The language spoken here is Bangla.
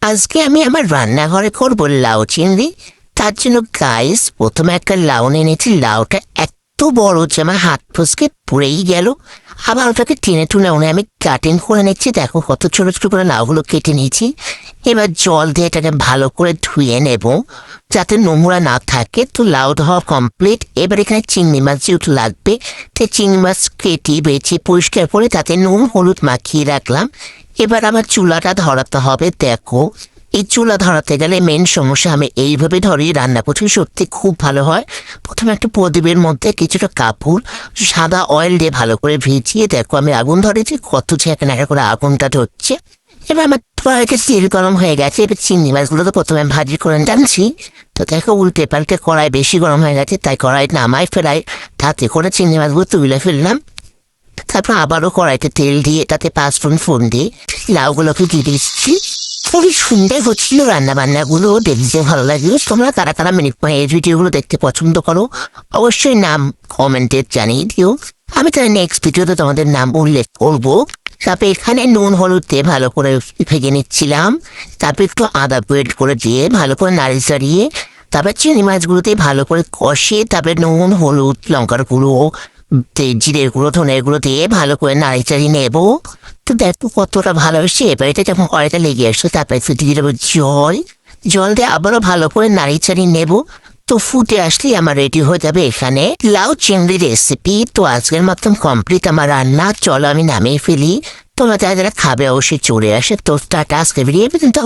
আজকে আমি আমার রান্নাঘরে করবো লাউ চিংড়ি। তার জন্য গাইস প্রথমে একটা লাউ নিয়ে নিয়েছি। লাউটা এত বড় যে আমার হাত ফসকে পড়েই গেল। আবার ওটাকে টেনে টুনে আমি কাটিং করে নিচ্ছি। দেখো কত ছোট ছোট করে লাউগুলো কেটে নিয়েছি। এবার জল দিয়ে এটাকে ভালো করে ধুয়ে নেব যাতে নোংরা না থাকে। তো লাউ ধোয়া কমপ্লিট। এবার এখানে চিংড়ি মাছ যেহেতু লাগবে, তাই চিংড়ি মাছ কেটে বেছে পরিষ্কার করে তাতে নুন হলুদ মাখিয়ে রাখলাম। এবার আমার চুলাটা ধরাতে হবে। দেখো এই চুলা ধরাতে গেলে মেন সমস্যা, আমি এইভাবে ধরি রান্না করছি, সত্যি খুব ভালো হয়। প্রথমে একটা প্রদীপের মধ্যে কিছুটা কাপড় সাদা অয়েল দিয়ে ভালো করে ভিজিয়ে দেখো আমি আগুন ধরেছি, কত ছেঁকা করে আগুনটা ধরছে। এবার আমার কড়াইতে তেল গরম হয়ে গেছে। এবার চিংড়ি মাছগুলো তো প্রথমে ভাজি করে টানছি। তো দেখো উল্টে পাল্টে কড়াই বেশি গরম হয়ে গেছে, তাই কড়াই নামাই ফেলাই তাতে করে চিংড়ি মাছগুলো তুলে ফেললাম। তারপর আবারও কড়াইতে তেল দিয়ে তাতে 5 ফোড়ন দিয়ে লাউগুলোকে দিয়ে দিচ্ছি। খুবই সুন্দর হচ্ছিল রান্না বান্নাগুলো, দেখতে ভালো লাগলো। তোমরা কারা কারা এই ভিডিওগুলো দেখতে পছন্দ করো অবশ্যই নাম কমেন্টে জানিয়ে দিও। আমি তাহলে নেক্সট ভিডিওতে তোমাদের নাম উল্লেখ করবো। তারপরে এখানে নুন হলুদ দিয়ে ভালো করে ভেজে নিচ্ছিলাম। তারপর একটু আদা পেস্ট করে দিয়ে ভালো করে নাড়ি চাড়িয়ে তারপর চিংড়ি মাছগুলোতে ভালো করে কষিয়ে তারপরে নুন হলুদ লঙ্কার গুঁড়ো জিরের গুঁড়ো ধনের গুঁড়ো দিয়ে ভালো করে নাড়ি চাড়িয়ে নেবো। তো দেখো কতটা ভালো হচ্ছে। এবার এটা যখন কড়াইটা লেগে আসছে তারপরে দিয়ে দেবো জল। জল দিয়ে আবারও ভালো করে নাড়ি চাড়িয়ে নেবো। তো ফুটে আসলেই আমার রেডি হয়ে যাবে এখানে লাউ চিংড়ি রেসিপি। তো আজকের মতন কমপ্লিট আমার রান্না। চলো আমি নামিয়ে ফেলি। তোমরা যারা যারা খাবে অবশ্যই চলে আসে। তো টাটা, আজকে ভিডিও পর্যন্ত।